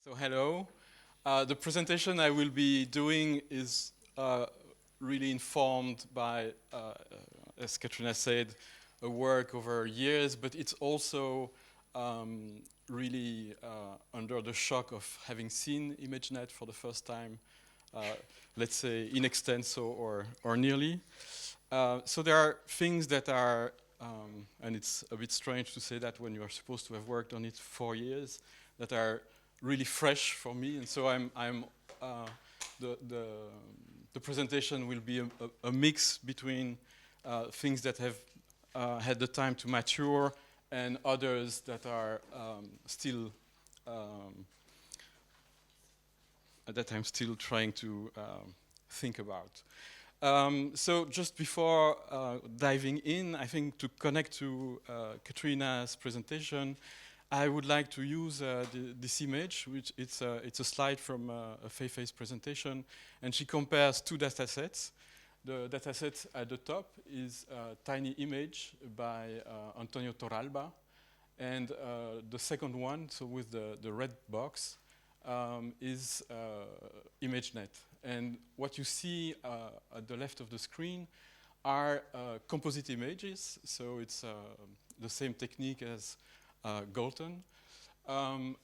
So hello. The presentation I will be doing is really informed by, as Katrina said, a work over years, but it's also really under the shock of having seen ImageNet for the first time, uh, let's say in extenso or nearly. So there are things that are, and it's a bit strange to say that when you are supposed to have worked on it for years, that are really fresh for me, and so the, the, the presentation will be a mix between things that have had the time to mature and others that are still that I'm still trying to think about. So just before diving in, I think to connect to Katrina's presentation, I would like to use this image, which it's a slide from a Fei-Fei's presentation, and she compares two datasets. The dataset at the top is a tiny image by Antonio Torralba, and the second one, so with the red box, is ImageNet. And what you see at the left of the screen are composite images, so it's the same technique as Galton.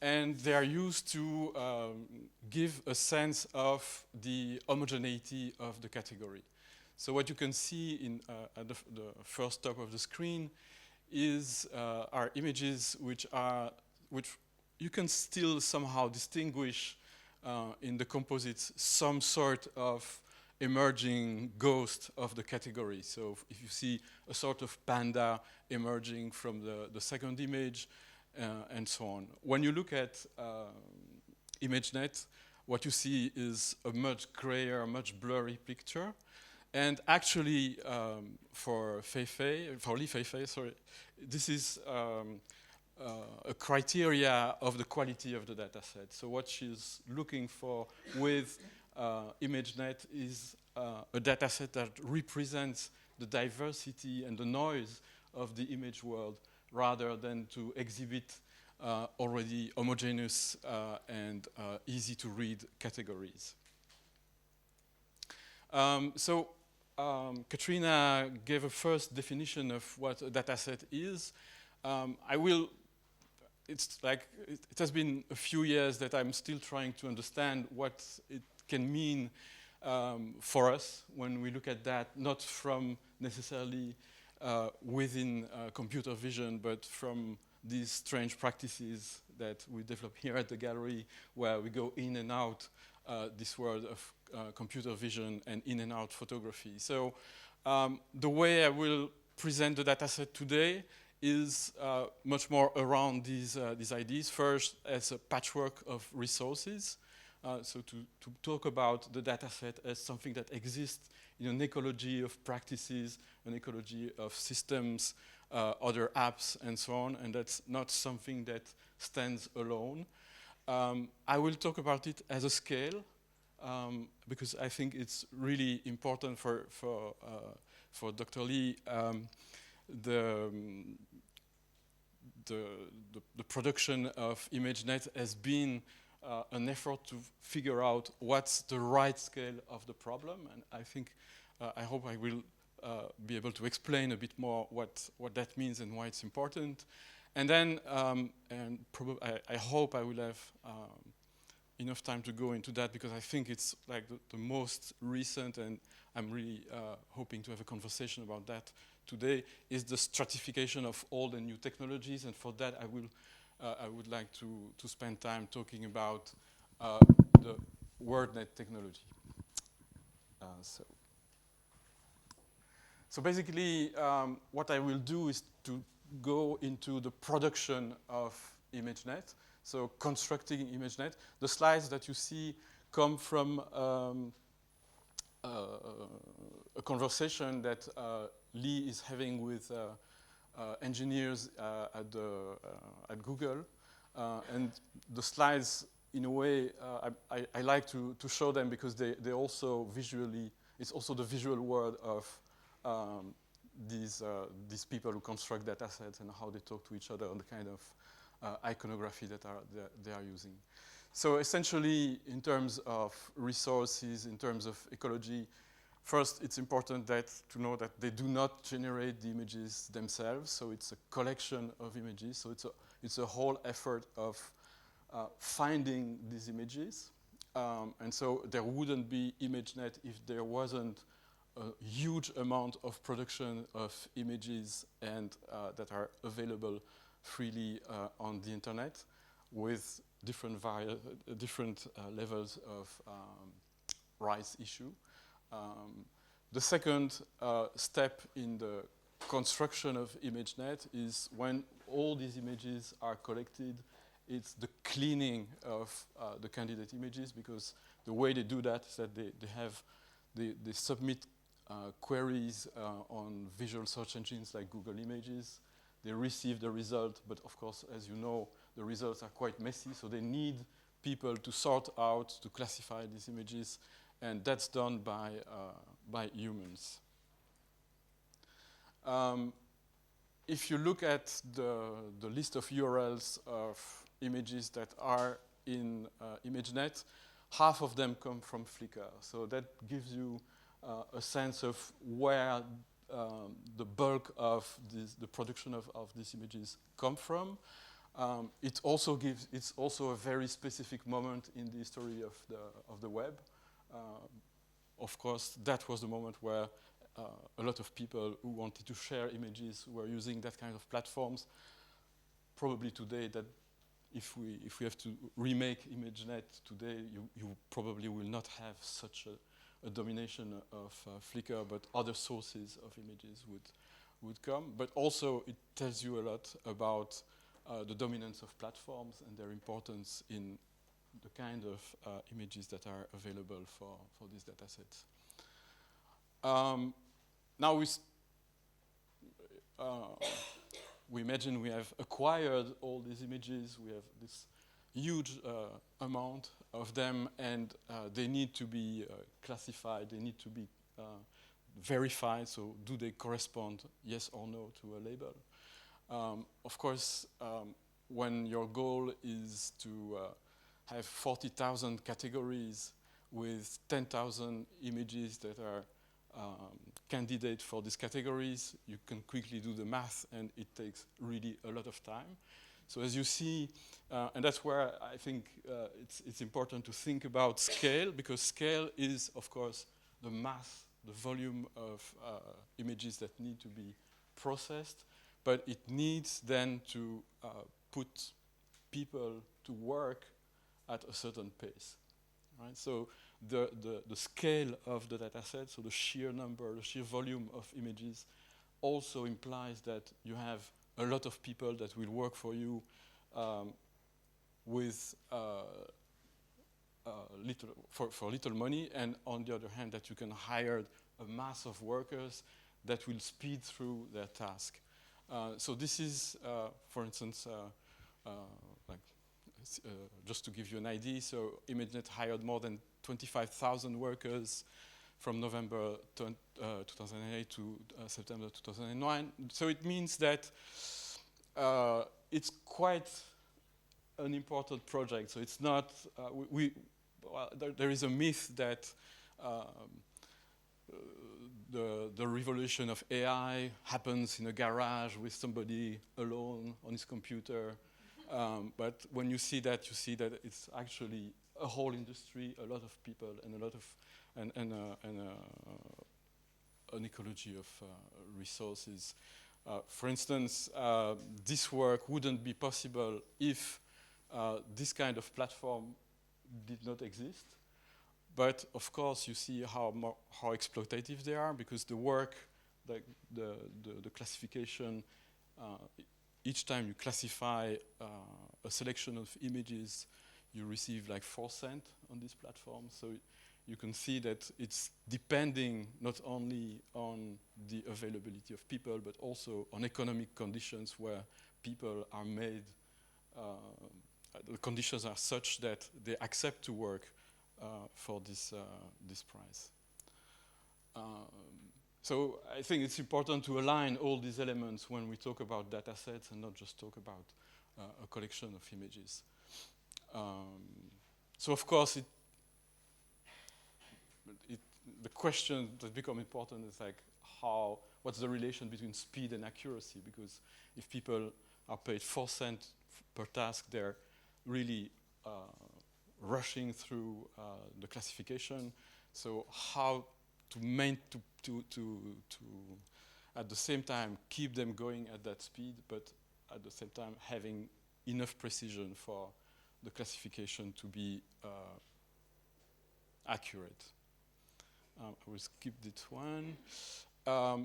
And they are used to give a sense of the homogeneity of the category. So what you can see at the first top of the screen are images which you can still somehow distinguish in the composites some sort of emerging ghost of the category. So if you see a sort of panda emerging from the second image, and so on. When you look at ImageNet, what you see is a much grayer, much blurry picture. And actually, for Li Fei-Fei, sorry, this is a criteria of the quality of the data set. So what she's looking for with ImageNet is a data set that represents the diversity and the noise of the image world rather than to exhibit already homogeneous and easy to read categories. Katrina gave a first definition of what a dataset is. It has been a few years that I'm still trying to understand what it can mean for us when we look at that, not from necessarily within computer vision, but from these strange practices that we develop here at the gallery, where we go in and out this world of computer vision and in and out photography. So the way I will present the dataset today is much more around these ideas. First, as a patchwork of resources. So to talk about the dataset as something that exists in an ecology of practices, an ecology of systems, other apps, and so on, and that's not something that stands alone. I will talk about it as a scale, because I think it's really important for Dr. Lee. The production of ImageNet has been an effort to figure out what's the right scale of the problem, and I hope I will be able to explain a bit more what that means and why it's important. And then, I hope I will have enough time to go into that, because I think it's like the most recent, and I'm really hoping to have a conversation about that today, is the stratification of old and new technologies. And for that, I would like to spend time talking about the WordNet technology. So basically, what I will do is to go into the production of ImageNet, so constructing ImageNet. The slides that you see come from a conversation that Lee is having with engineers at Google. And the slides, in a way, I like to show them because they also visually, it's also the visual world of these people who construct data sets and how they talk to each other and the kind of iconography that they are using. So essentially, in terms of resources, in terms of ecology, first, it's important to know that they do not generate the images themselves. So it's a collection of images. So it's a whole effort of finding these images. And so there wouldn't be ImageNet if there wasn't a huge amount of production of images and that are available freely on the internet with different levels of rights issue. The second step in the construction of ImageNet is when all these images are collected, it's the cleaning of the candidate images, because the way they do that is that they submit queries on visual search engines like Google Images. They receive the result, but of course, as you know, the results are quite messy, so they need people to sort out, to classify these images, and that's done by humans. If you look at the list of URLs of images that are in ImageNet, half of them come from Flickr. So that gives you a sense of where the bulk of the production of these images come from. It's also a very specific moment in the history of the web. Of course, that was the moment where a lot of people who wanted to share images were using that kind of platforms. Probably today, that if we have to remake ImageNet today, you probably will not have such a domination of Flickr, but other sources of images would come. But also, it tells you a lot about the dominance of platforms and their importance in the kind of images that are available for these datasets. Now we imagine we have acquired all these images. We have this huge amount of them, and they need to be classified. They need to be verified. So do they correspond, yes or no, to a label? Of course, when your goal is to have 40,000 categories with 10,000 images that are candidate for these categories, you can quickly do the math, and it takes really a lot of time. So as you see, and that's where I think it's important to think about scale, because scale is, of course, the mass, the volume of images that need to be processed, but it needs then to put people to work at a certain pace, right? So the scale of the data set, so the sheer number, the sheer volume of images, also implies that you have a lot of people that will work for you with little money, and on the other hand, that you can hire a mass of workers that will speed through their task. So this is, for instance, just to give you an idea, so ImageNet hired more than 25,000 workers from November 2008 to September 2009. So it means that it's quite an important project. So it's not, there is a myth that the revolution of AI happens in a garage with somebody alone on his computer. But when you see that it's actually a whole industry, a lot of people, and a lot of an ecology of resources. For instance, this work wouldn't be possible if this kind of platform did not exist. But of course, you see how exploitative they are, because the work, like the classification, each time you classify a selection of images, you receive like 4 cents on this platform. So you can see that it's depending not only on the availability of people, but also on economic conditions where people are made, the conditions are such that they accept to work for this price. So I think it's important to align all these elements when we talk about data sets and not just talk about a collection of images. So of course, the question that become important is like what's the relation between speed and accuracy? Because if people are paid 4 cents per task, they're really rushing through the classification. So how to at the same time keep them going at that speed, but at the same time having enough precision for the classification to be accurate. I will skip this one.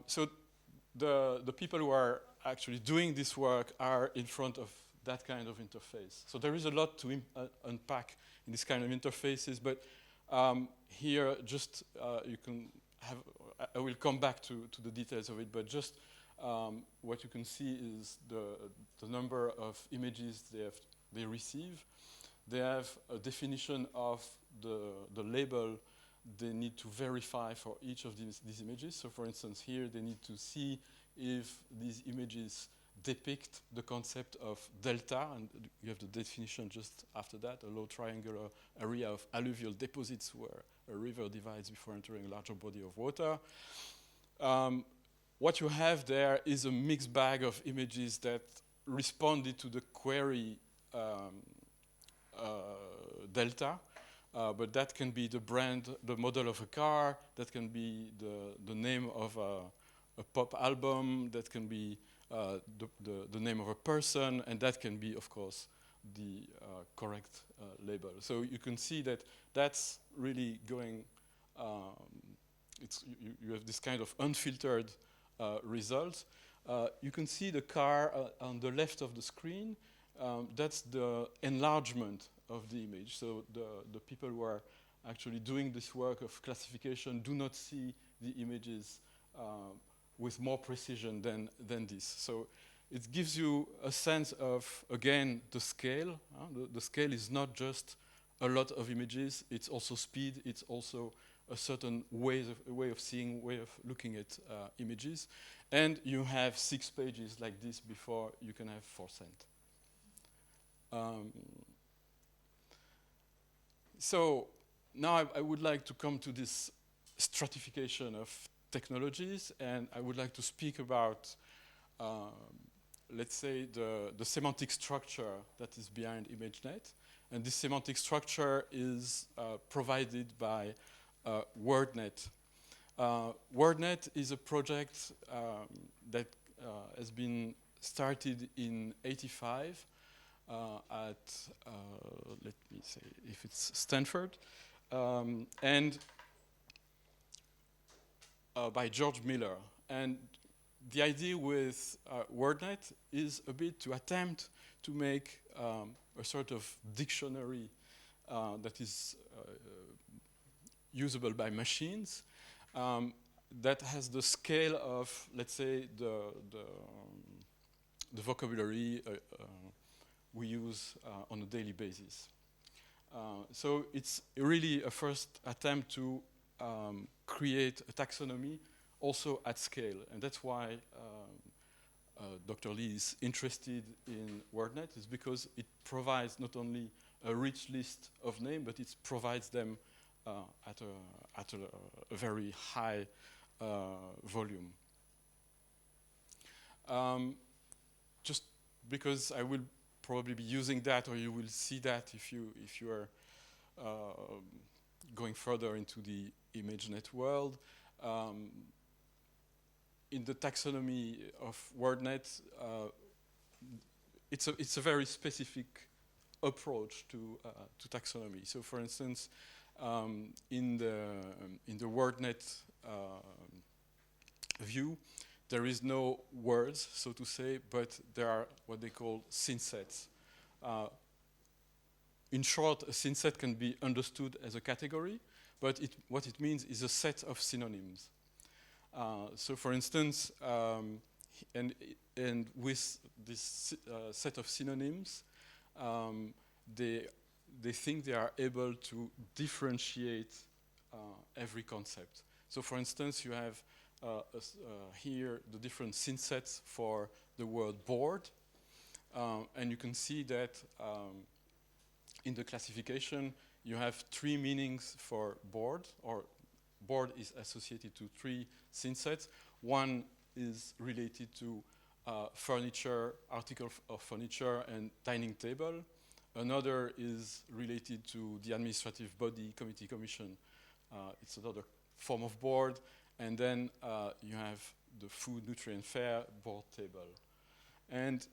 So the people who are actually doing this work are in front of that kind of interface. So there is a lot to unpack in this kind of interfaces, but here just you can have, I will come back to the details of it, but just what you can see is the number of images they receive. They have a definition of the label they need to verify for each of these images. So for instance, here they need to see if these images depict the concept of delta, and you have the definition just after that, a low triangular area of alluvial deposits where a river divides before entering a larger body of water. What you have there is a mixed bag of images that responded to the query delta. But that can be the brand, the model of a car, that can be the name of a pop album, that can be the name of a person, and that can be, of course, the correct label. So you can see that that's really going, you have this kind of unfiltered result. You can see the car on the left of the screen. That's the enlargement of the image. So the people who are actually doing this work of classification do not see the images with more precision than this. So it gives you a sense of, again, the scale. The scale is not just a lot of images, it's also speed, it's also a certain way of seeing, way of looking at images. And you have 6 pages like this before you can have 4 cents. So now I would like to come to this stratification of technologies, and I would like to speak about, let's say, the semantic structure that is behind ImageNet. And this semantic structure is provided by WordNet. WordNet is a project that has been started in '85 at, let me say if it's Stanford, and by George Miller. And the idea with WordNet is a bit to attempt to make a sort of dictionary that is usable by machines, that has the scale of, let's say, the vocabulary we use on a daily basis. So it's really a first attempt to create a taxonomy also at scale. And that's why Dr. Lee is interested in WordNet, is because it provides not only a rich list of names, but it provides them at a very high volume. Just because I will probably be using that, or you will see that if you are going further into the ImageNet world. In the taxonomy of WordNet, it's a very specific approach to taxonomy. So, for instance, in the WordNet view, there is no words, so to say, but there are what they call synsets. In short, a synset can be understood as a category, but what it means is a set of synonyms. So, for instance, and with this set of synonyms, they think they are able to differentiate every concept. So, for instance, you have here the different synsets for the word board, and you can see that in the classification, you have three meanings for board, or board is associated to three synsets. One is related to furniture, article of furniture and dining table. Another is related to the administrative body, committee, commission. It's another form of board. And then you have the food, nutrient, fare, board table. And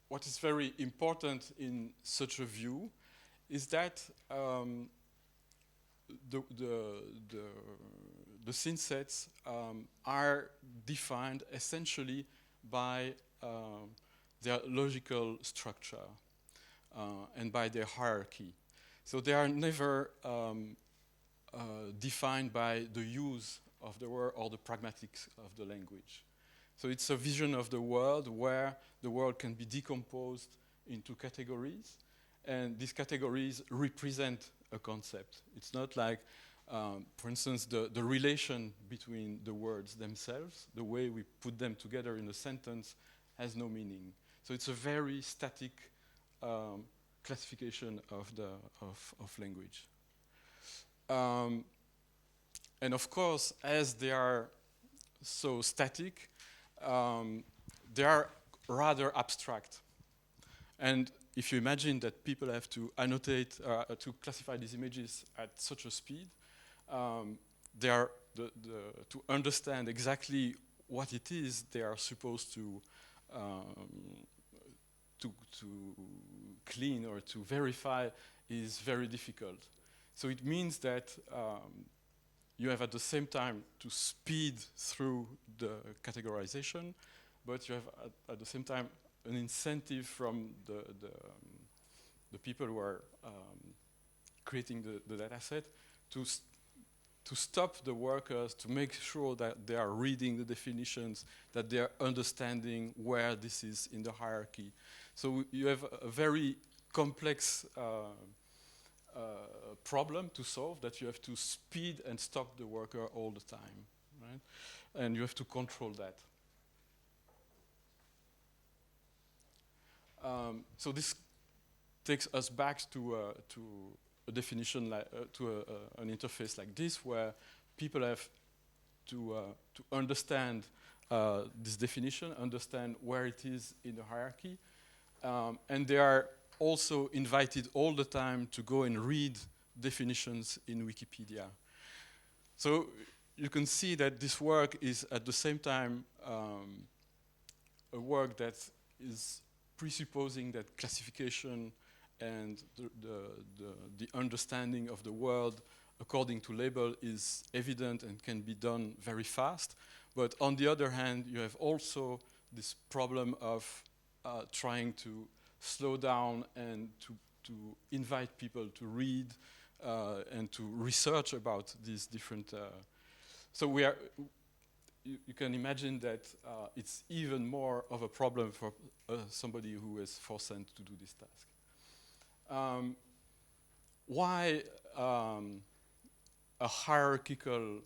what is very important in such a view is that the synsets are defined essentially by their logical structure and by their hierarchy. So they are never defined by the use of the word or the pragmatics of the language. So it's a vision of the world where the world can be decomposed into categories, and these categories represent a concept. It's not like, for instance, the relation between the words themselves, the way we put them together in a sentence has no meaning. So it's a very static classification of language. And of course, as they are so static, they are rather abstract. And if you imagine that people have to annotate, to classify these images at such a speed, they are to understand exactly what it is they are supposed to clean or to verify is very difficult. So it means that you have at the same time to speed through the categorization, but you have at the same time an incentive from the people who are creating the data set to stop the workers, to make sure that they are reading the definitions, that they are understanding where this is in the hierarchy. So you have a very complex problem to solve, that you have to speed and stop the worker all the time, right? And you have to control that. So this takes us back to a definition, an interface like this, where people have to understand this definition, understand where it is in the hierarchy, and they are also invited all the time to go and read definitions in Wikipedia. So you can see that this work is at the same time a work that is presupposing that classification and the understanding of the world according to label is evident and can be done very fast. But on the other hand, you have also this problem of trying to slow down and to invite people to read and to research about these different. So we are. You can imagine that it's even more of a problem for somebody who is forced to do this task. Why a hierarchical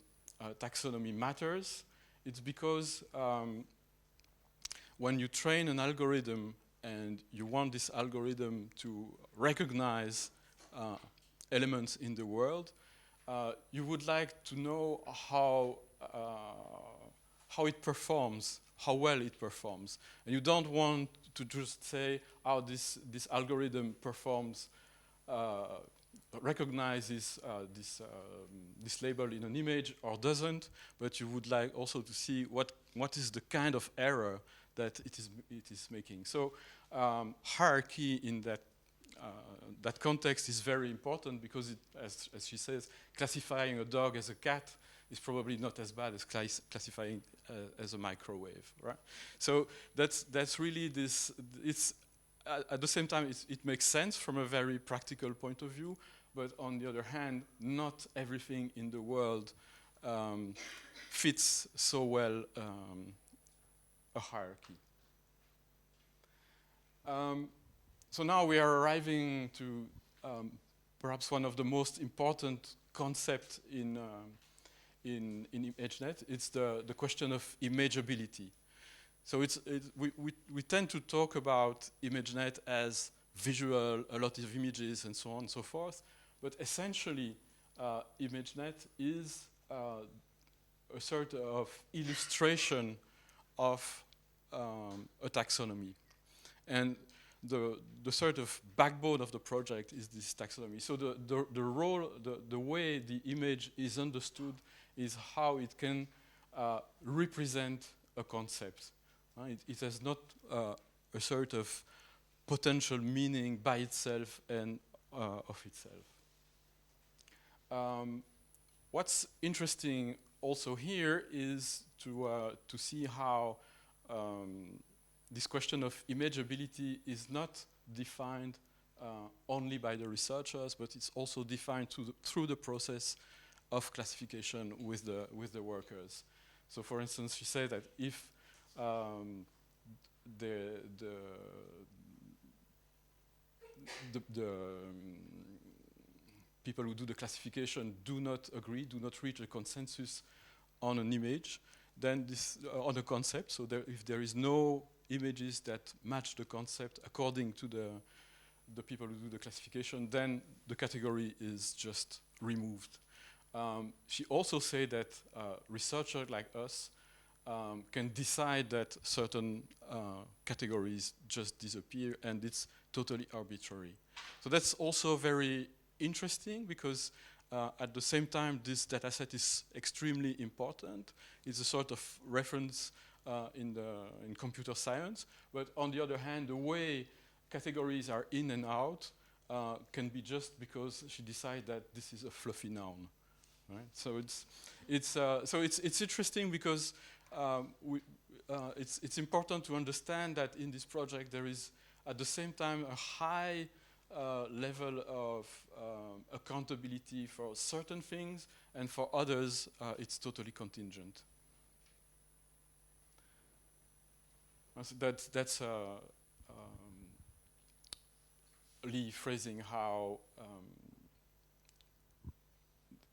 taxonomy matters? It's because when you train an algorithm and you want this algorithm to recognize elements in the world, you would like to know how it performs, how well it performs. And you don't want to just say how this algorithm performs, recognizes this label in an image or doesn't, but you would like also to see what is the kind of error that it is making. So hierarchy in that context is very important, because it, as she says, classifying a dog as a cat is probably not as bad as classifying as a microwave, right? So that's really this. It's at the same time it makes sense from a very practical point of view, but on the other hand, not everything in the world fits so well a hierarchy. So now we are arriving to perhaps one of the most important concepts in in ImageNet. It's the question of imageability. So we tend to talk about ImageNet as visual, a lot of images, and so on and so forth. But essentially, ImageNet is a sort of illustration of a taxonomy. And the sort of backbone of the project is this taxonomy. So the way the image is understood is how it can represent a concept. It has not a sort of potential meaning by itself and of itself. What's interesting also here is to see how this question of imageability is not defined only by the researchers, but it's also defined through the process of classification with the workers. So, for instance, she said that if the people who do the classification do not agree, do not reach a consensus on an image, then this on a concept. So if there is no images that match the concept according to the people who do the classification, then the category is just removed. She also said that researchers like us can decide that certain categories just disappear, and it's totally arbitrary. So that's also very interesting because at the same time, this dataset is extremely important. It's a sort of reference in computer science. But on the other hand, the way categories are in and out can be just because she decided that this is a fluffy noun. Right? So it's interesting because it's important to understand that in this project there is at the same time a high level of accountability for certain things, and for others it's totally contingent. So that's Lee phrasing how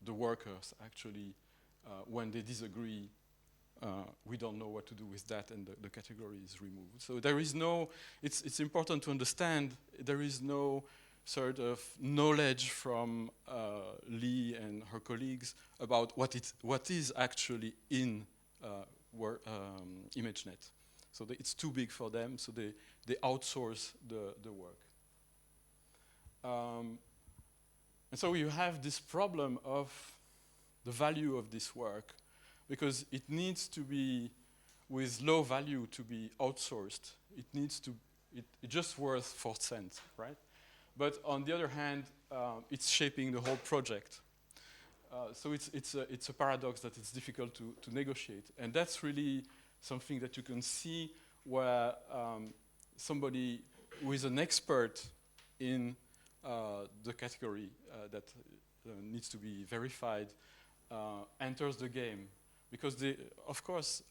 the workers actually, when they disagree, we don't know what to do with that, and the category is removed. So there is no, it's important to understand, there is no sort of knowledge from Lee and her colleagues about what is actually in ImageNet. So it's too big for them, so they outsource the work. And so you have this problem of the value of this work, because it needs to be, with low value, to be outsourced. It needs to, it's just worth 4 cents, right? But on the other hand, it's shaping the whole project. So it's a paradox that it's difficult to negotiate. And that's really something that you can see where somebody who is an expert in the category that needs to be verified enters the game. Because of course,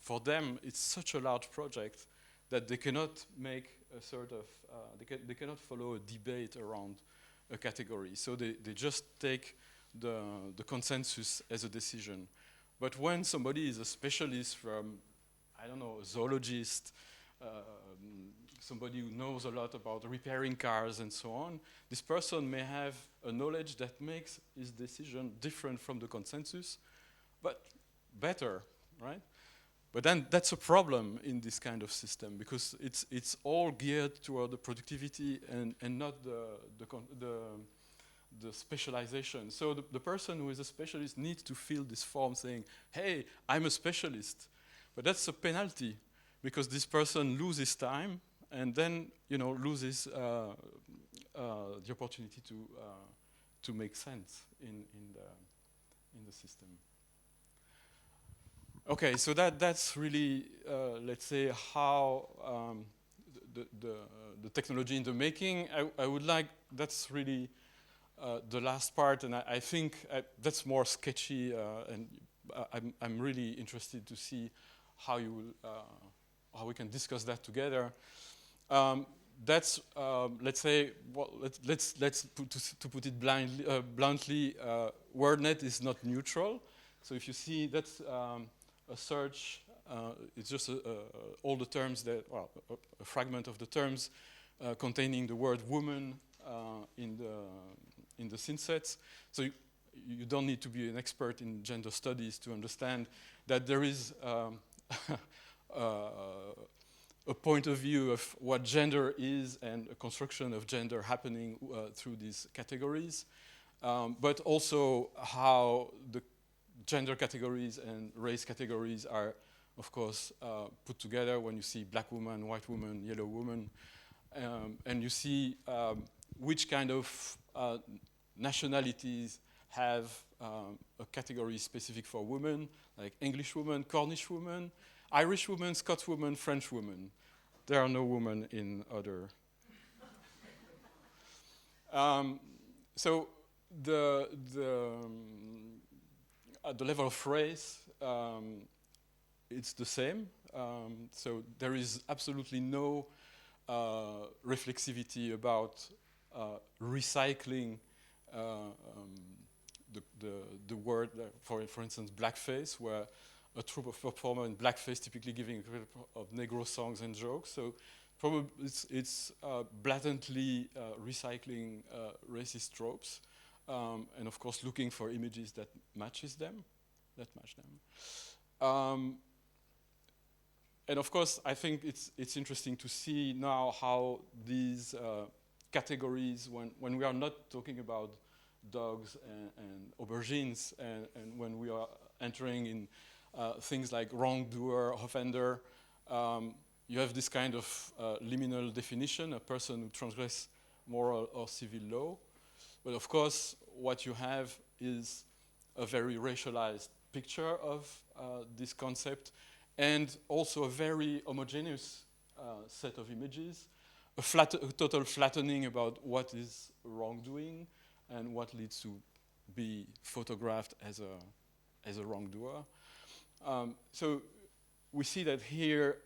for them, it's such a large project that they cannot make a sort of, they cannot follow a debate around a category. So they just take the consensus as a decision. But when somebody is a specialist from, I don't know, a zoologist, somebody who knows a lot about repairing cars and so on, this person may have a knowledge that makes his decision different from the consensus, but better, right? But then that's a problem in this kind of system, because it's all geared toward the productivity and not the specialization. So the person who is a specialist needs to fill this form saying, hey, I'm a specialist. But that's a penalty, because this person loses time and then loses the opportunity to make sense in the system. Okay, so that's really, let's say, how the technology in the making. I would like, that's really the last part, and I think that's more sketchy, and I'm really interested to see how how we can discuss that together. That's let's say, well, let's put it bluntly, WordNet is not neutral. So if you see, that's a search. It's just all the terms that, well, a fragment of the terms containing the word woman in the Synsets. So you don't need to be an expert in gender studies to understand that there is a point of view of what gender is and a construction of gender happening through these categories, but also how the gender categories and race categories are, of course, put together when you see black woman, white woman, yellow woman, and you see which kind of nationalities have a category specific for women, like English woman, Cornish woman, Irish woman, Scots woman, French woman. There are no women in other. So at the level of race, it's the same. So there is absolutely no reflexivity about recycling the word, for instance, blackface, where a troupe of performers in blackface typically giving a clip of Negro songs and jokes. So probably it's blatantly recycling racist tropes, and of course looking for images that match them. And of course, I think it's interesting to see now how these categories, when we are not talking about dogs and aubergines, and when we are entering in things like wrongdoer, offender, you have this kind of liminal definition, a person who transgresses moral or civil law. But of course, what you have is a very racialized picture of this concept, and also a very homogeneous set of images, a total flattening about what is wrongdoing and what leads to be photographed as a wrongdoer. So we see that here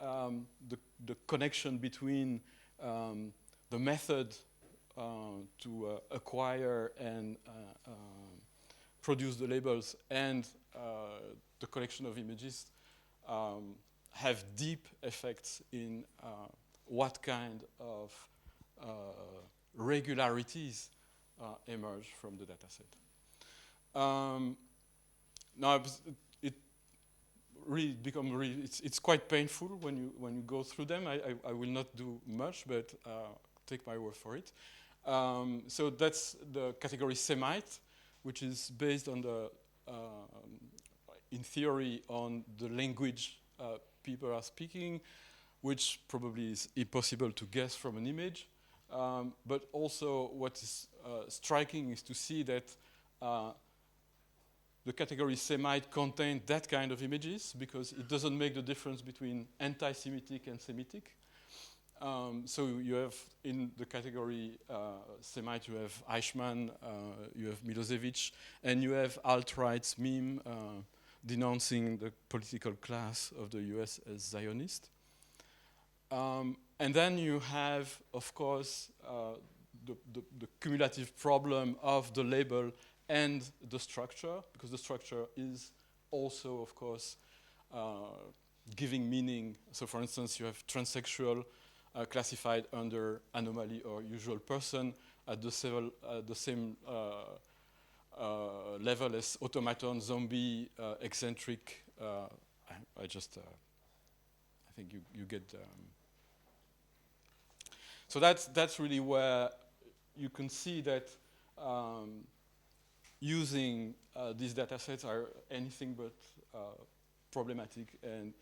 the connection between the method to acquire and produce the labels and the collection of images have deep effects in what kind of regularities emerge from the dataset. Now it really becomes it's quite painful when you go through them. I will not do much, but take my word for it. So that's the category Semite, which is based on in theory, on the language people are speaking, which probably is impossible to guess from an image. But also what is striking is to see that the category Semite contains that kind of images because it doesn't make the difference between anti-Semitic and Semitic. So you have in the category Semite, you have Eichmann, you have Milosevic, and you have alt-right's meme denouncing the political class of the US as Zionist. And then you have, of course, the cumulative problem of the label and the structure, because the structure is also, of course, giving meaning. So, for instance, you have transsexual classified under anomaly or usual person at the same level as automaton, zombie, eccentric. I think you get. So that's really where you can see that using these data sets are anything but problematic, and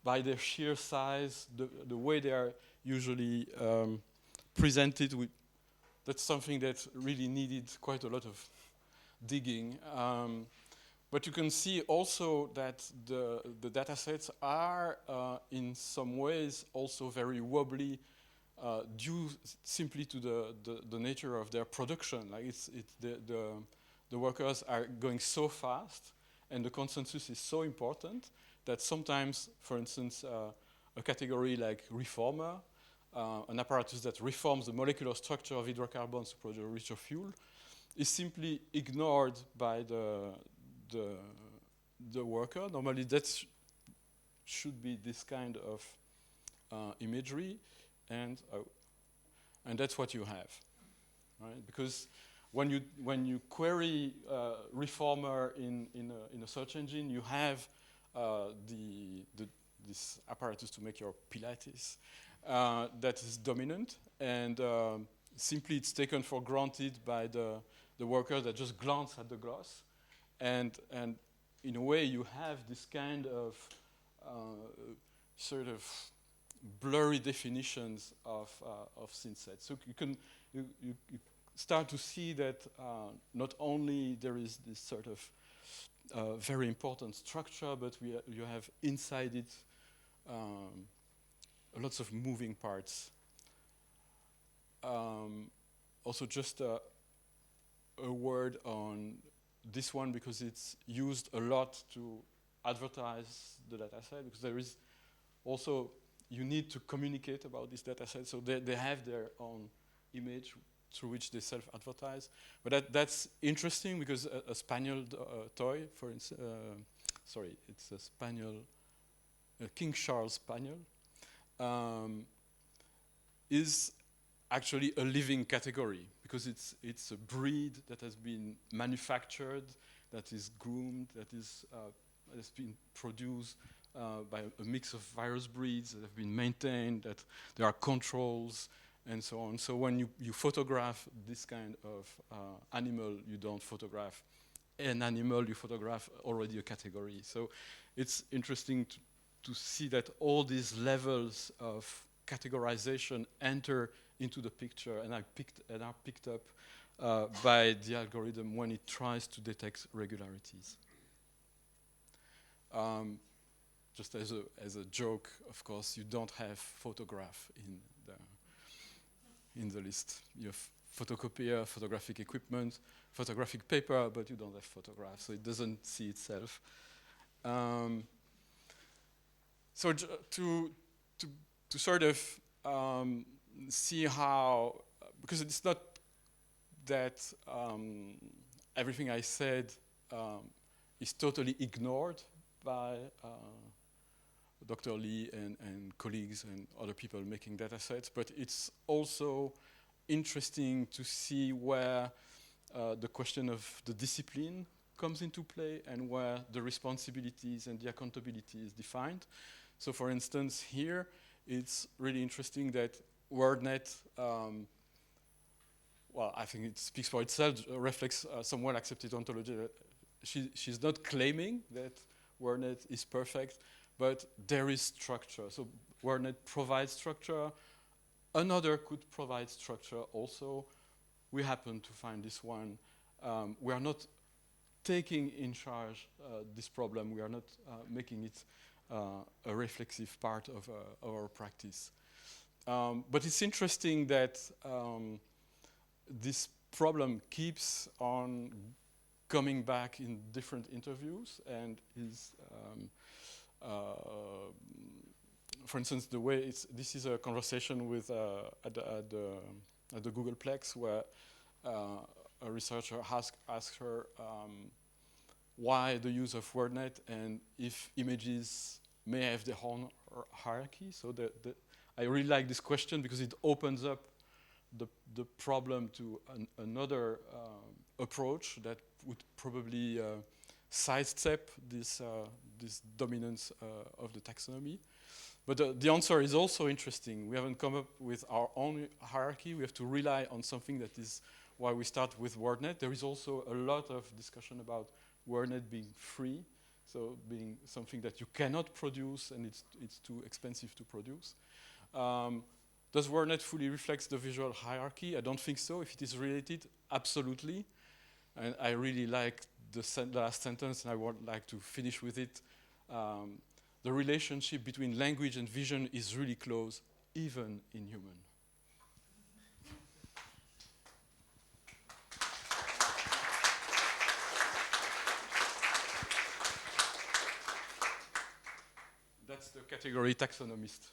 by their sheer size, the way they are usually presented, that's something that really needed quite a lot of digging. But you can see also that the data sets are in some ways also very wobbly due simply to the nature of their production. Like the workers are going so fast and the consensus is so important that sometimes, for instance, a category like reformer, an apparatus that reforms the molecular structure of hydrocarbons to produce a richer fuel, is simply ignored by the the worker. Normally that should be this kind of imagery, and that's what you have, right? Because when you query reformer in a search engine, you have this apparatus to make your Pilates that is dominant, and simply it's taken for granted by the worker that just glance at the gloss, and in a way you have this kind of sort of blurry definitions of Synsets. So you start to see that not only there is this sort of very important structure, but you have inside it lots of moving parts. Also, just a word on this one, because it's used a lot to advertise the dataset, because there is also, you need to communicate about this dataset, so they have their own image through which they self-advertise. But that's interesting, because a spaniel toy, for instance, sorry, it's a spaniel, a King Charles spaniel, is actually a living category, because it's a breed that has been manufactured, that is groomed, that has been produced by a mix of various breeds that have been maintained, that there are controls, and so on. So when you photograph this kind of animal, you don't photograph an animal, you photograph already a category. So it's interesting to see that all these levels of categorization enter into the picture and are picked up by the algorithm when it tries to detect regularities. Just as a joke, of course, you don't have photograph in the list. You have photocopier, photographic equipment, photographic paper, but you don't have photograph, so it doesn't see itself. So to sort of see how, because it's not that everything I said is totally ignored by Dr. Lee and colleagues and other people making data sets, but it's also interesting to see where the question of the discipline comes into play and where the responsibilities and the accountability is defined. So for instance, here, it's really interesting that WordNet, well, I think it speaks for itself, reflects some well-accepted ontology. She's not claiming that WordNet is perfect, but there is structure. So WordNet provides structure. Another could provide structure also. We happen to find this one. We are not taking in charge this problem. We are not making it a reflexive part of our practice. But it's interesting that this problem keeps on coming back in different interviews, and is, for instance, the way this is a conversation with at the Googleplex, where a researcher asked her why the use of WordNet and if images may have their own hierarchy. So I really like this question because it opens up the problem to another approach that would probably sidestep this dominance of the taxonomy. But the answer is also interesting. We haven't come up with our own hierarchy. We have to rely on something that is why we start with WordNet. There is also a lot of discussion about WordNet being free, so being something that you cannot produce and it's too expensive to produce. Does WordNet fully reflect the visual hierarchy? I don't think so. If it is related, absolutely. And I really like the last sentence, and I would like to finish with it. The relationship between language and vision is really close, even in human. That's the category taxonomist.